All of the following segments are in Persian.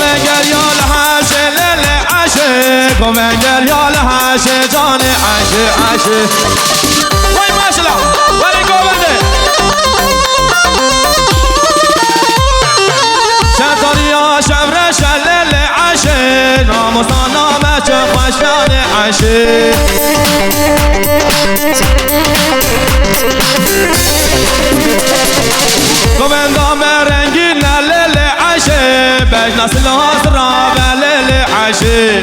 گوهنگر یا لحشه لیل عشه گوهنگر یا لحشه جان عشه عشه وای ماشالله ولی گوهنده شطاریا شمر شلیل عشه ناموسان نامه چه خوشیان عشه گوهندام رنگی لیل عشه بج نسل آسرا و لیل عشه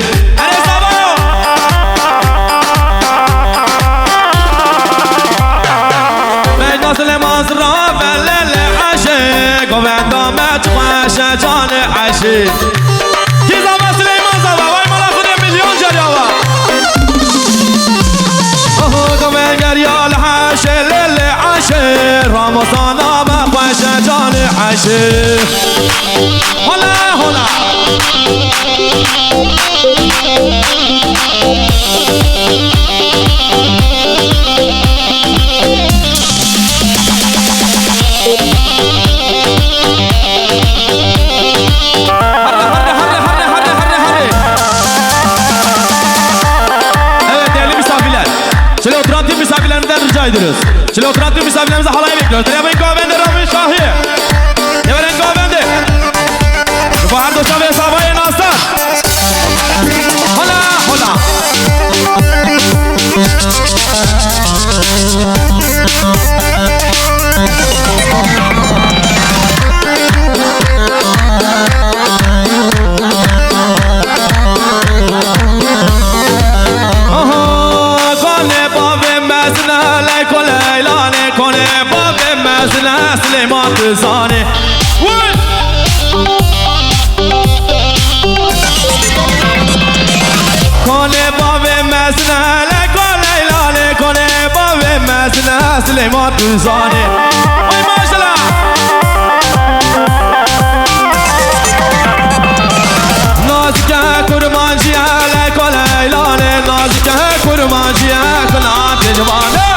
بج نسل مازرا و لیل عشه گوهندام چه جان عشه کی زمان سلیمان زوا وای مالا خود میلیون جریاوا گوهنگر یا لحشه لیل عشه راموسانا بخوش جان عشه هلا هلا ediyoruz. Şimdi oturan tüm misafirlerimize halaya bekliyoruz. Yapayım Govendi Rami Şahi. Yapayım Govendi. Bu her doşa ve sabahı nasıl? Hala hala. سلیمان تزانه کنه باب مزنه لکنه لاله کنه باب مزنه سلیمان تزانه وای ماشالله نازکه کرمانجیه لکنه لاله نازکه کرمانجیه کنه تجوانه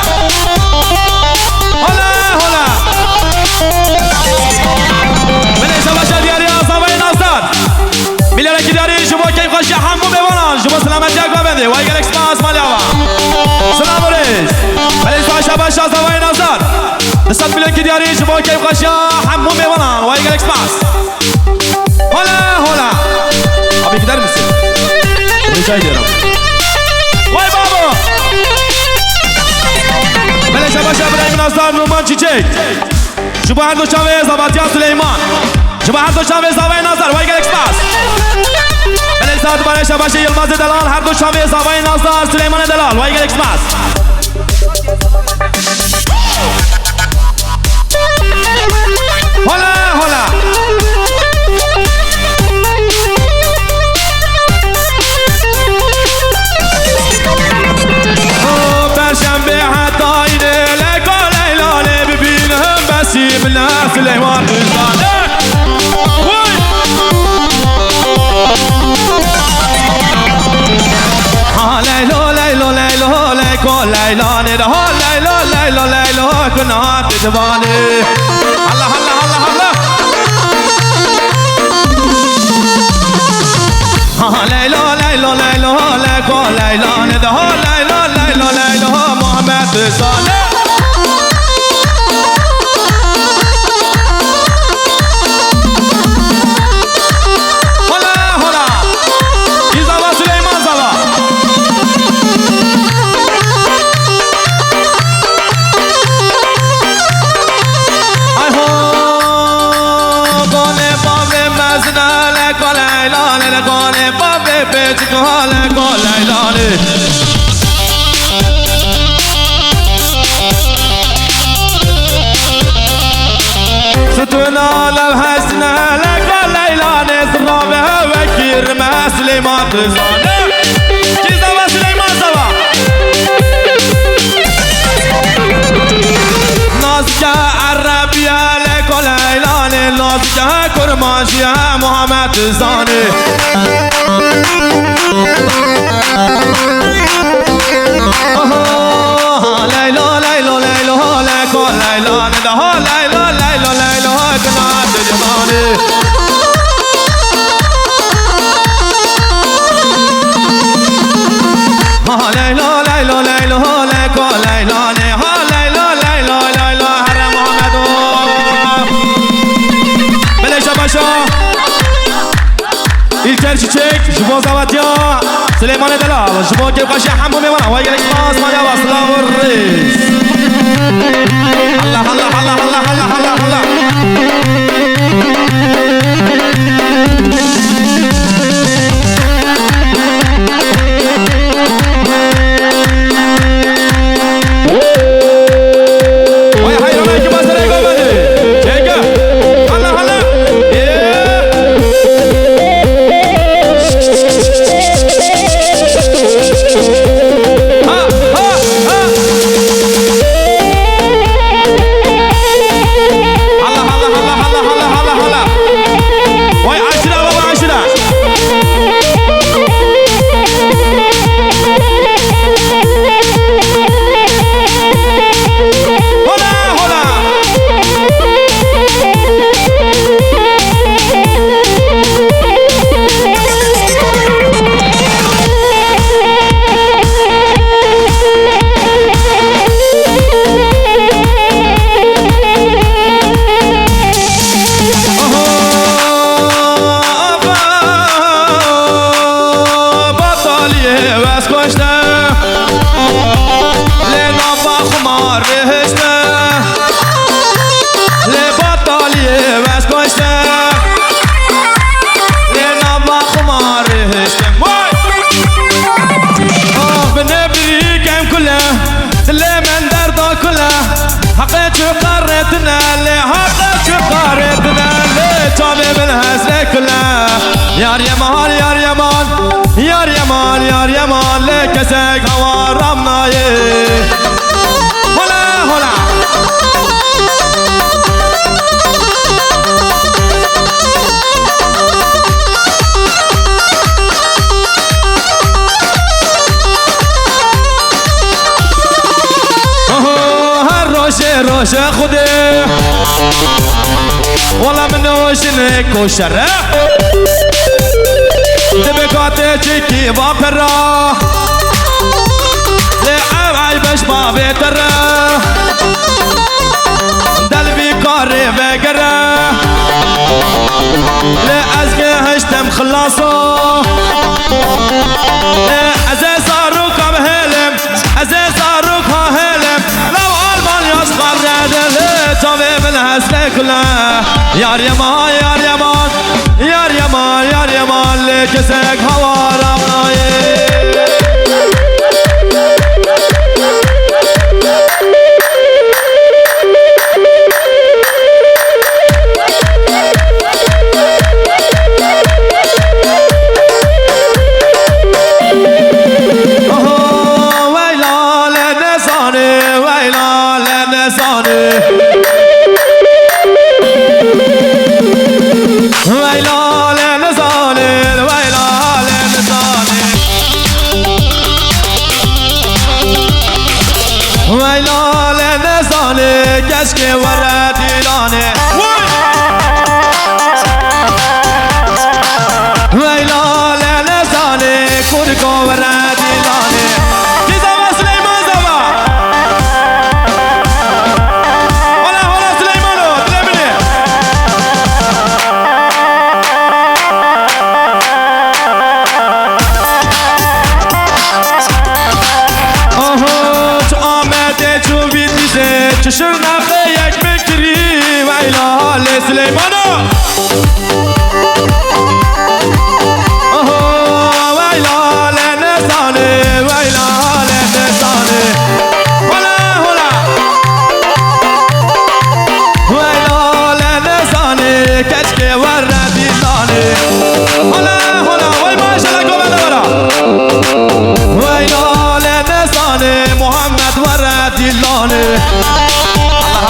میلیارد داری شما که خوشی همو بمانن شما سلامتی اگه بده وای گلکس ماس مالیاوا سلام علیکم ولی ساشا باشا زوای نظر نصد میلیون که داری شما که خوشی همو بمانن وای گلکس ماس هلا هلا ابی کدر میسی ریچای دیرم وای بابا ولی شباشا ابراهیم نظر نومان چیچک شما هر دو شاوه زباتیان سلیمان شما هر دو شاوه زوای نظر وای گلکس ماس ساعت برای شباش یلماز دلال هر دو شاوه زاوای نازدار سلیمان دلال وای گلکس ماس هلا هلا پرشنبه حتی اینه لکا لیلاله ببینم بسیم نه سلیمان دلال لیلا لیلا لیلا لیلا لیلا لیلا لیلا لیلا لیلا کنه تجوانه الله الله الله الله لیلا لیلا لیلا لیلا لیلا لیلا لیلا لیلا محمد صالح Kale kale lale ستنا للحسنة لك ليلى نصرابها وكير ما سليمان تزانه كيزا وسليمان سوا نازكا عربية لك ليلى نازكا كرمانشية محمد تزانه ليلى ليلى ليلى لك ليلى ليلى ليلى ليلى ليلى كنا تجمعني İlker Çiçek, Jibo Zavatya, Süleyman Edela, Jibo Kevkaşi Hammu Mevana, Vay Gelek Mas, Malyava, Slavur Reis. Allah Allah Allah Allah Allah Allah Allah. Yar yaman, yar yaman, yar yaman, yar yaman, le kesek hava ramnaye. Hola, hola. Her roşe roşe khude, wala min roşne koşere. دبكاتي تشكي بابرا لعب باش ما بيترا دلبي كاري بقرا لأزكي هشتم خلاصو عزيز صاروك بهلم عزيز صاروك هلم لو المان يصغر رادل طبيب الهسلة كلها يار يمان يار يمان yar yaman, yar yaman, le kesek hava ramnaye. Oh, vayla le nesane, vayla le nesane. Vayla le nezane, vayla le nezane. Vayla le nezane, keşke vara dilane. Vayla le nezane, kurko vara dilane. Kizama Süleyman Zava. Hola hola Süleymano, dilemini. Çışırna kıyak bekri Vayla le Süleymano Vayla le nezane Vayla le nezane Hola hola Vayla le nezane Keşke varra dilane Hola hola Vay maşallah govada vara Vayla le nezane Muhammed varra dilane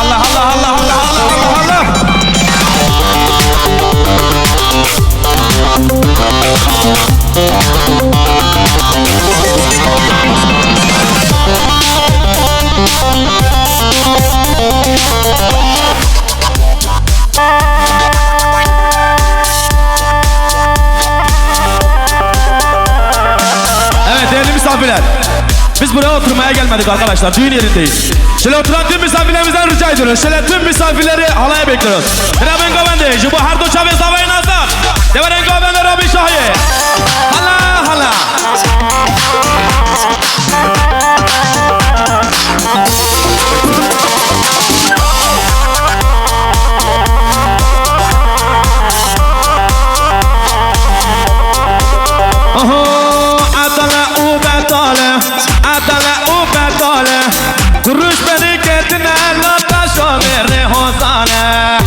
Allah Allah Allah Allah Allah Allah Allah. Evet değerli misafirler. Biz buraya oturmaya gelmedik arkadaşlar. Düğün yerindeyiz. Şöyle oturan tüm misafirlerimizden rica ediyoruz. Şöyle tüm misafirleri halaya bekliyoruz. Raben Govende, Jibo Hardo Chavez Havay Nazar. Devaren Govende رابي شاهي هلا هلا كروش بركتنا لا تشامر حسانه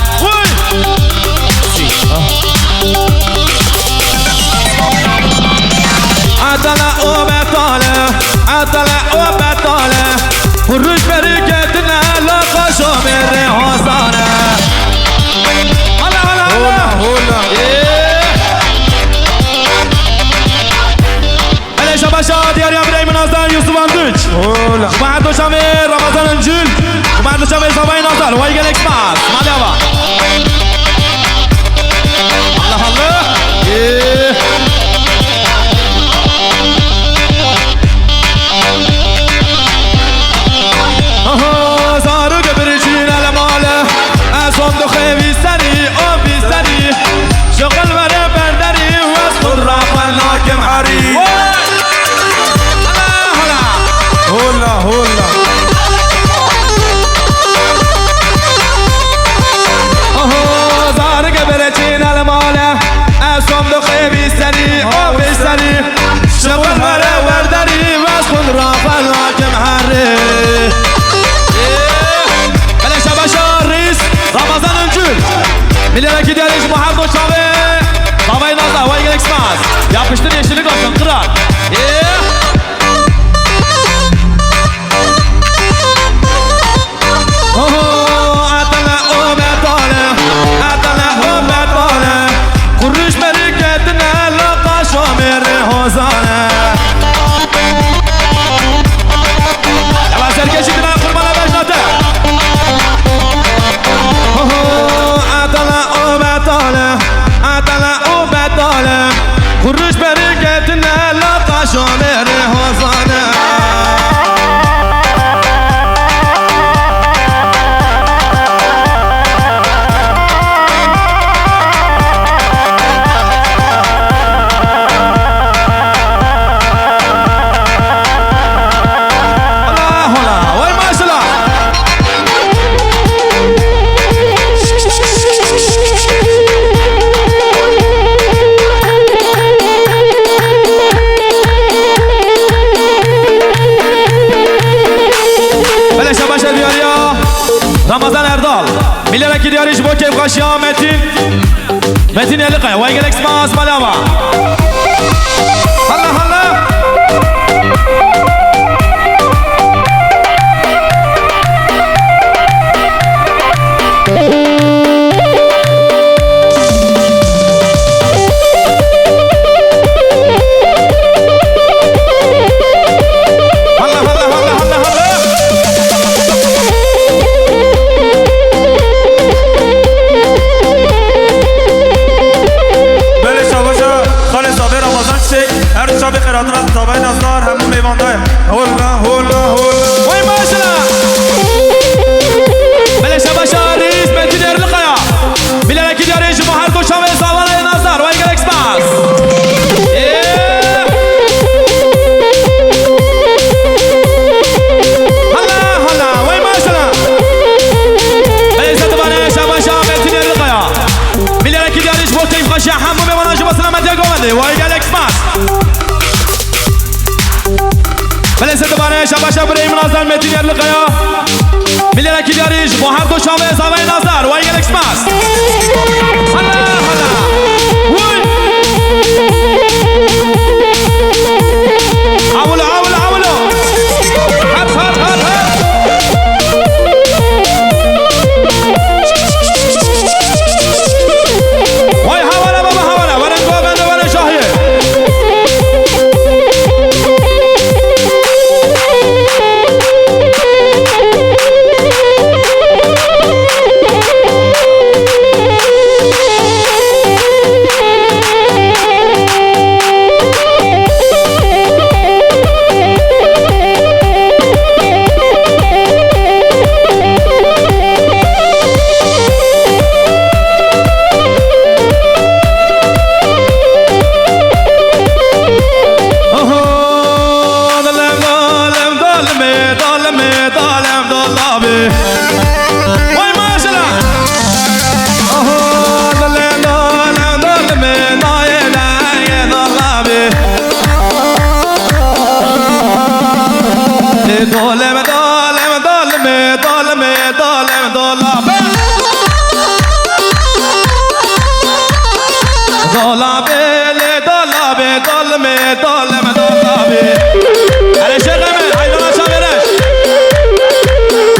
عدلا او بطاله عدلا او بطاله كروش بركتنا لا تشامر حسانه هلا هلا هلا هلا شباشا ديار ابراهيم نازل يوسف اندوش بعد شامل رمضان انجيل بعد شامل صباي نازل وای گلکس ماس مالوا الله الله زارو برچین الماله صندوق ویسری او ویسری شغل وره بردری و خرافه ناکم حری هولا هولا زارق برچین الماله صندوق بیستنی او بیستنی شغل وره وردنی و خود را فلاکم حره بله شباشا ریس رمضان انجول میلیرکی دیارش محمد و شاوه بابای نازا وای گلکس ماز یا پشتر yeşillik olsun kırak قروش بركتنا لقى شامر حزانه يلا سركشي دماغ قربانه بجناته عدلا او بطاله عدلا او بطاله قروش بركتنا لقى شامر حزانه رمضان اردال میلیرکی دیاریش با کیف خاشیا متین یلقه وای گلکس ماس ملاما هلا هلا شباش ابراهیم نازل متین یرلقیا میلیرکی دیاریش با هر دو شامه زاوی نازل وای گلکس ماس هلا هلا وای عولو عولو عولو هات هات هات هات وای حوالا بابا حوالا ورنگو بنده ورن شاهیه ظالم ظالم ظالم ظالم ظالم ظالم ظالم ظالم ظالم ظالم ظالم على شغمه حيدنا شابرش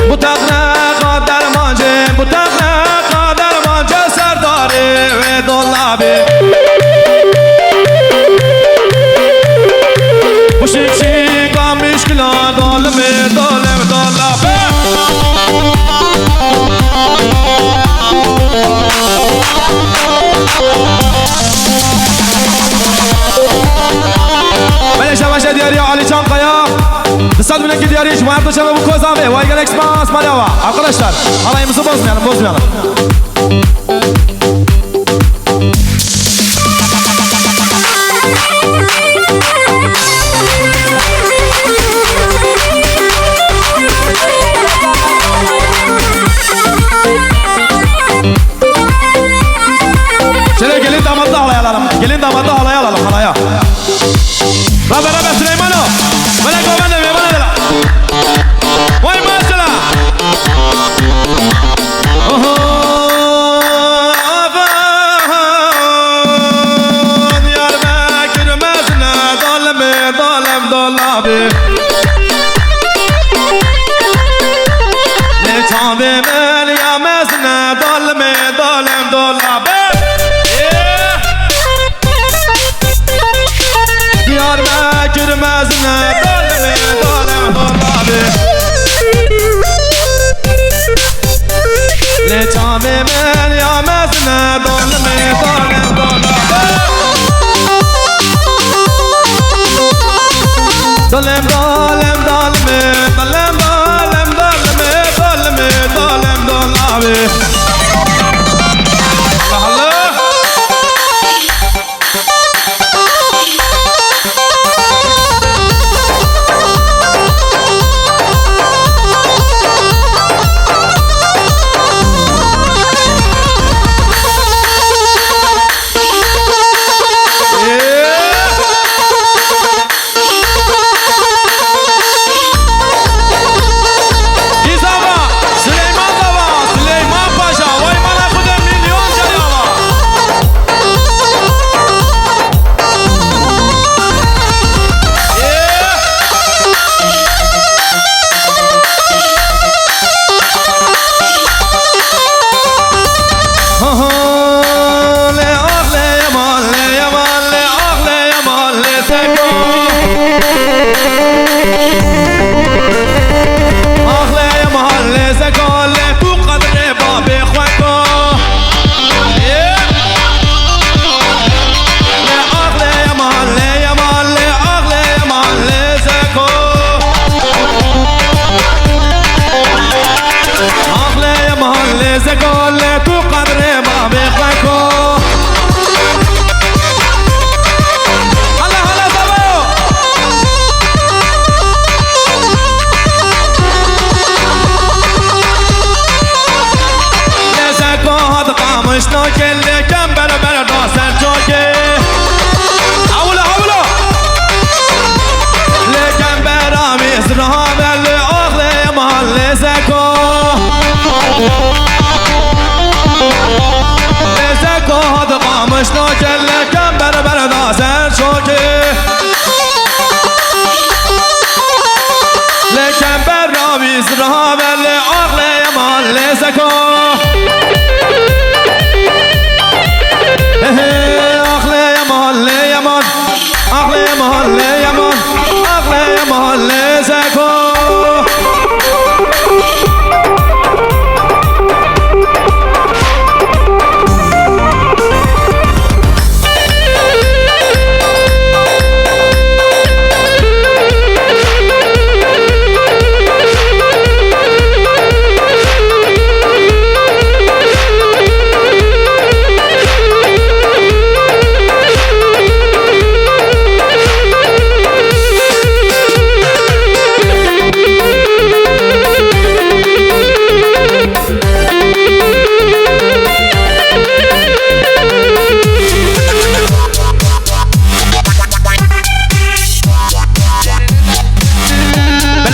بوتقنا قادر مانجه بوتقنا قادر مانجه سرداری و ظالم Şik kamış kila dalme dalem dalabe Bele şavaşa diyarı Ali Çankaya Dışal bileki diyarı Şumayarda şava bu kozave Vaygel Express Malyava Arkadaşlar halayımızı bozmayalım Gelin damadı halaya alalım halaya. Rabe Süleyman'o. Bana kovanda bir bana dela. Vay mesela. Yar bekirmezine dalme dalem dalabi. Ne çavimel yamezine dalme dalem dalabi. Girmezine dalme dalem dalabi Le çavimel yamezine dalme dalem dalabi Dalem dalem dalme dalem dalem dalme dalme dalem dalabi Allah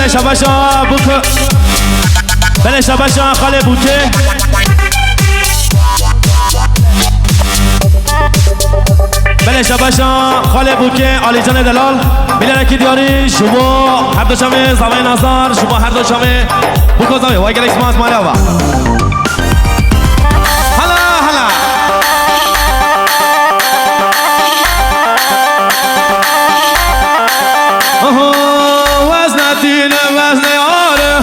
بلش باشا بوك بلش باشا خاله بوته بلش باشا خاله بوکه علی جان دلال میلن کی دیاری شما هر دو شمه زمین نظر شما هر دو شمه بوکو زمین وای گلکس ماس مالی آوا هلا هلا وزن دین وزن یاره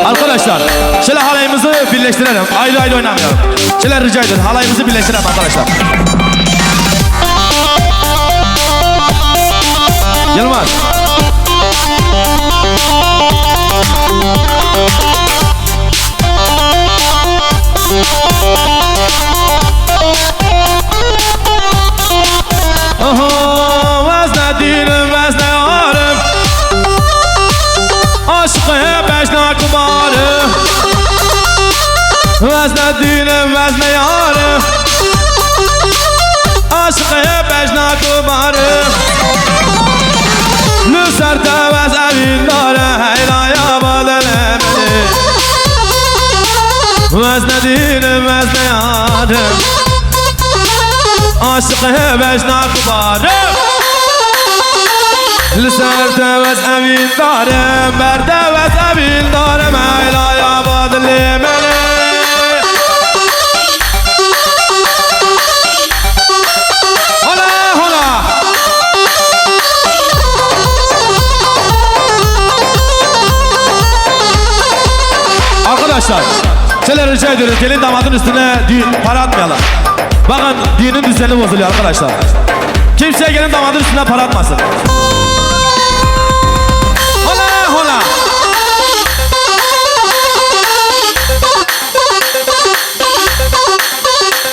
arkadaşlar şöyle halayımızı birleştirelim ayrı ayrı oynamıyorum şöyle rica ediyorum halayımızı birleştirelim arkadaşlar Yılmaz وزن دینم وزن یارم عاشق بشنا کبارم وزن دینم وزن یارم عاشق بشنا کبارم لسر دوز اوین داره هیلایا بالنمه وزن دینم وزن یارم عاشق بشنا کبارم لسر دوز اوین دارم بر دوز اوین دارم هیلایا بالنمه Arkadaşlar, şöyle rica ediyoruz, gelin damadın üstüne para atmayalım. Bakın, düğünün düzeni bozuluyor arkadaşlar. Kimseye gelin damadın üstüne para atmasın. Hola, hola.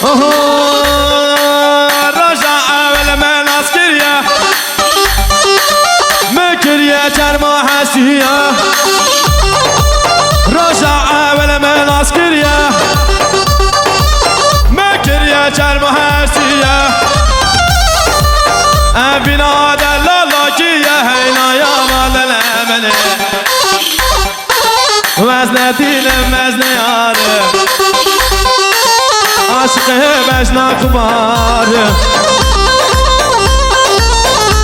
Oho, Roja evvel men askeriye, mekeriye çerma hasiye. Roja evvel men askeriye, mekeriye çerma hasiye. Binade lalakiye heynaya malelemene. Vezne dilim vezne yarım, aşkı beşna kubarım.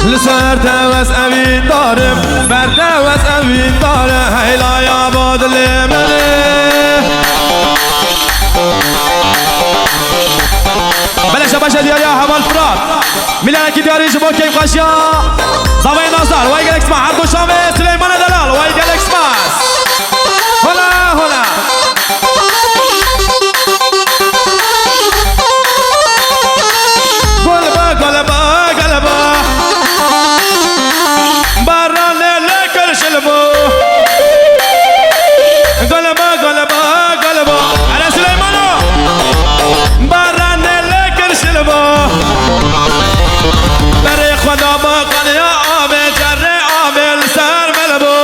Lüser tevez evin darım, ber tevez evin darım, heylaya badlemene. بلش باشا دياريا حمال فرات ميلان كي دياري جبو كيف خشيا زاوية نظر واي جالكس مع عبدو شامي سليمان دلال واي جالكس ماس هلا هلا قلبا قلبا قلبا بران لكل شلبو قلبا قلبا قلبا على سليمانو بران لكل شلبو بري خدا باقن يا آبي جري آبي لسر ملبو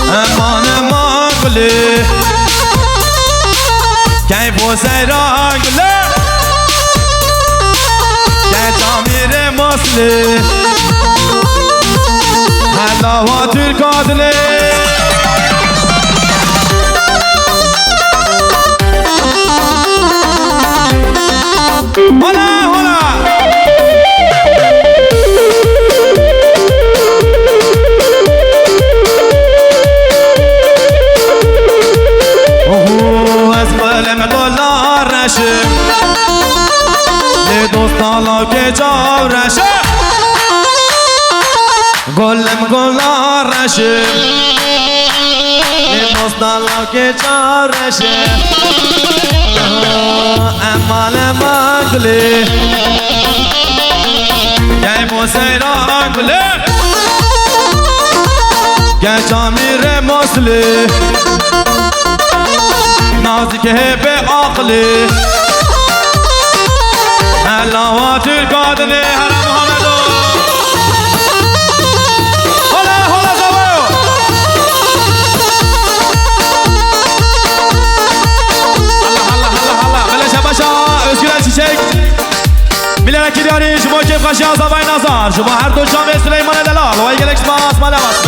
امان امان قلي كيفو سيران قلي كي تعمير مصلي هلا واترك عدلي هلا هلا اسمالم دلار رشم دوستانا که جاو رشم گلم گلار رشم دوستانا که جاو رشم امال مغلی گه موسیران گلی گه جامیر مسلی نازی که به عقلی هلاوات القادنی هر محمدو هلا هلا زوایو هلا هلا هلا هلا بلش باشا özgür çiçek Bilerek gidiyor Cuma keyif kaşıya Zavay Nazar Cuma Erdoğan ve Süleyman Edelal Vay gelek spas Malevas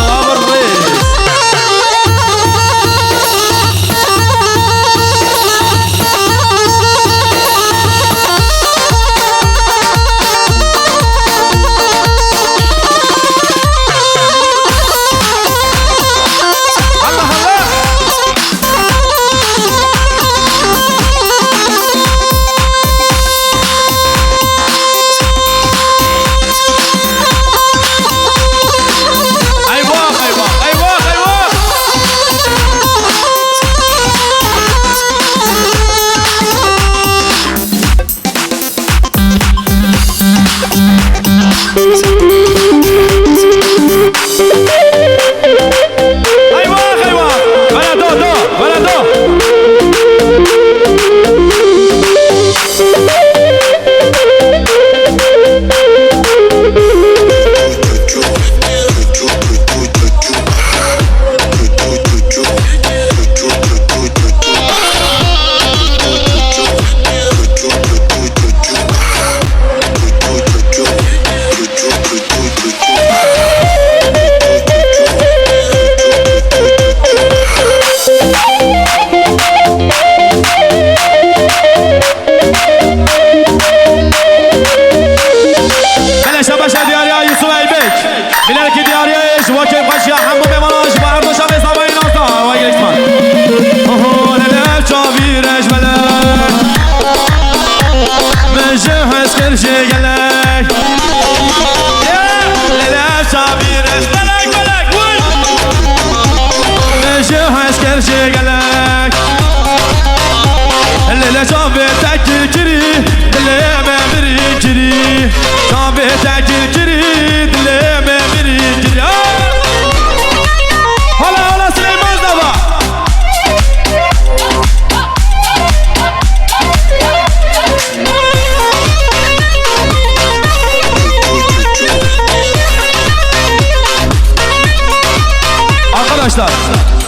Arkadaşlar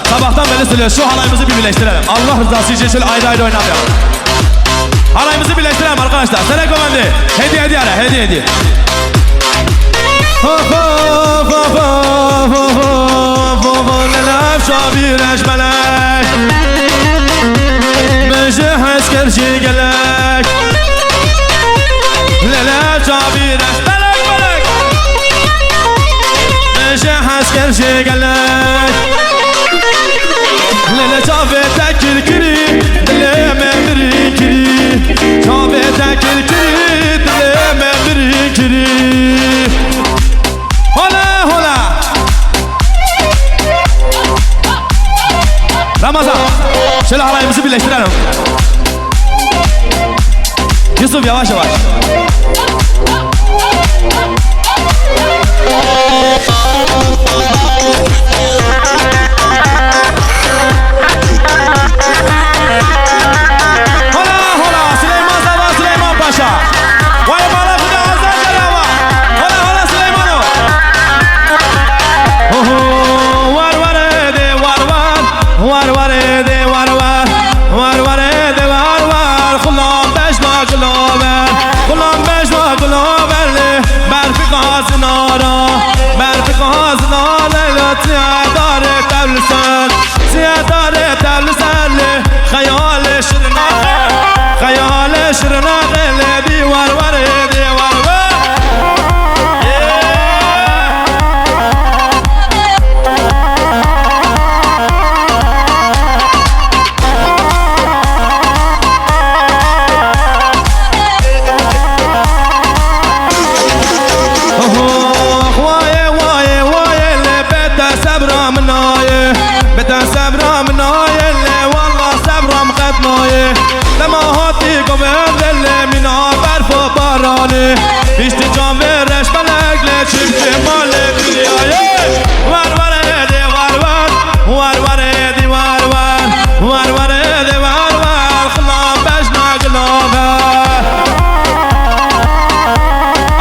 sabahtan beri söylüyoruz şu halayımızı bir birleştirelim. Allah rızası için şöyle ayrı ayrı oynamayalım. Halayımızı birleştirelim arkadaşlar. Sene komandi. Hediye ara hediye. Lelef şabir eşmelek Mecih eskerşi gelek Lelef şabir eşmelek Mecih eskerşi gelek Lele çave tekir kiri Dileme biri kiri Çave tekir kiri Dileme biri kiri Hola hola Ramazan şöyle halayımızı birleştirelim. Yusuf yavaş yavaş.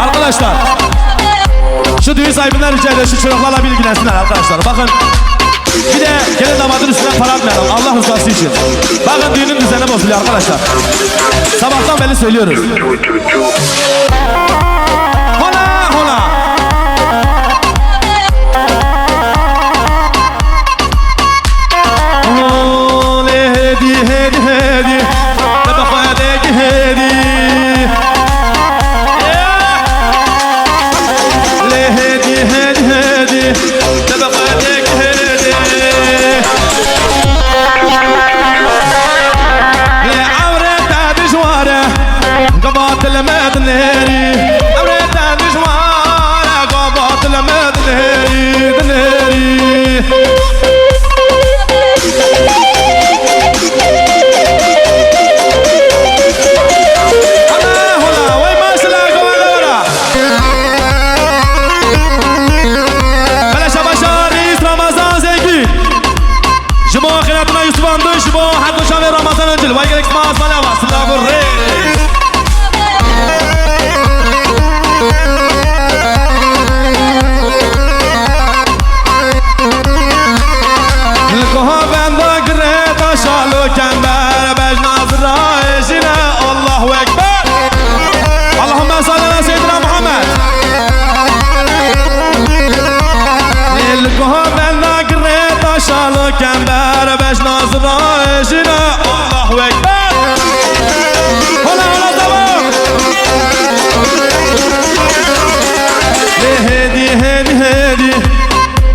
Arkadaşlar şu düğün sahibinden rica ediyorum şu çocuklarla bilgilensinler arkadaşlar. Bakın bir de gelin damadın üstüne para atmayalım Allah rızası için. Bakın düğünün düzeni bozuluyor arkadaşlar. Sabahtan beri söylüyoruz.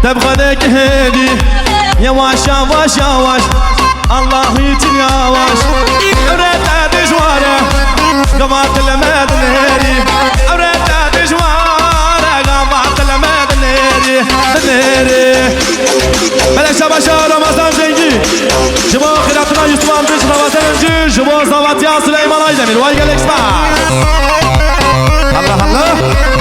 تبغى ذاك هادي يواش يواش يواش الله يتن يواش أوريت هادي جوارة قمعت الماد الهادي أوريت هادي جوارة قمعت الماد الهادي بلاش بشار رمضان زنجي جبا خيراتنا يوسف عمدش رمضان زنجي جبا صوت يا سليمان أيضا الوايقة الإكسباس الله الله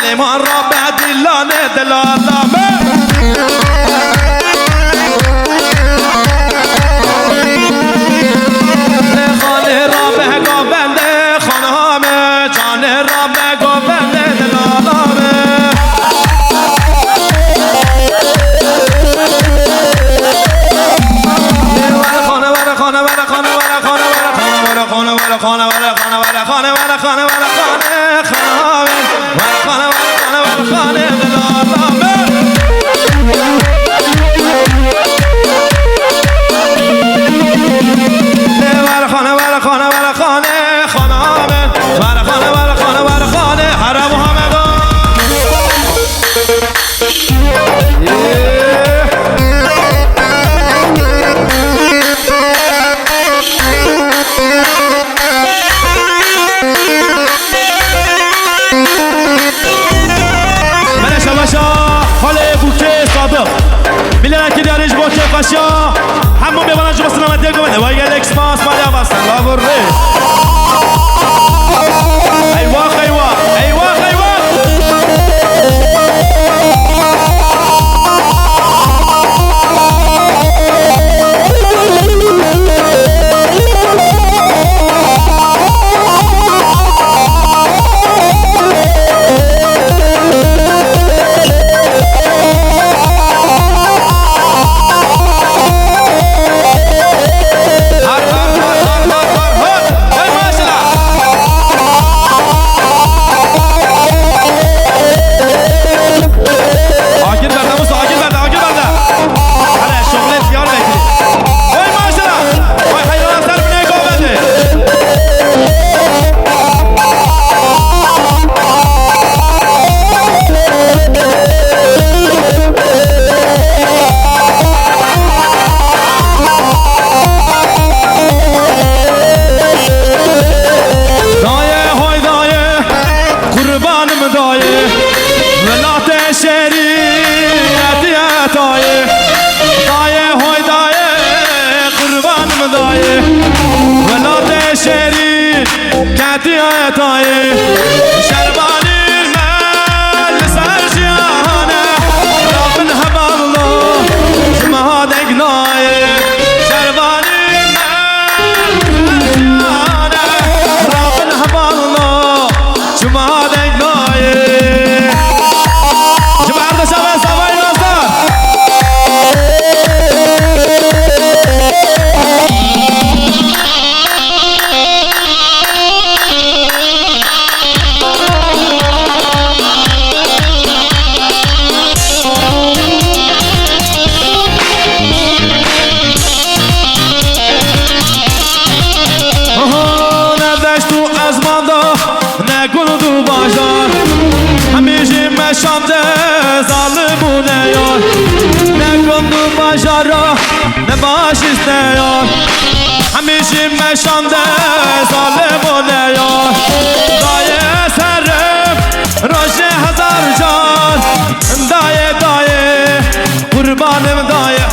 سليمان ربع دلانه دلالامه خانه ربع گوبنده خانهامه جانه ربع گوبنده دلالامه خانه ور خانه ور خانه ور خانه ور خانه ور خانه ور خانه ور خانه ور خانه ور قشا همون ببرن جو بسنا مدیه گمنه وای الکس ماس مالیا بستن و بره ایوا خیوا ایوا خیوا همیشه مشانده ظالمونه یار دایه سرم راشه هزار جان مسلمان مدايح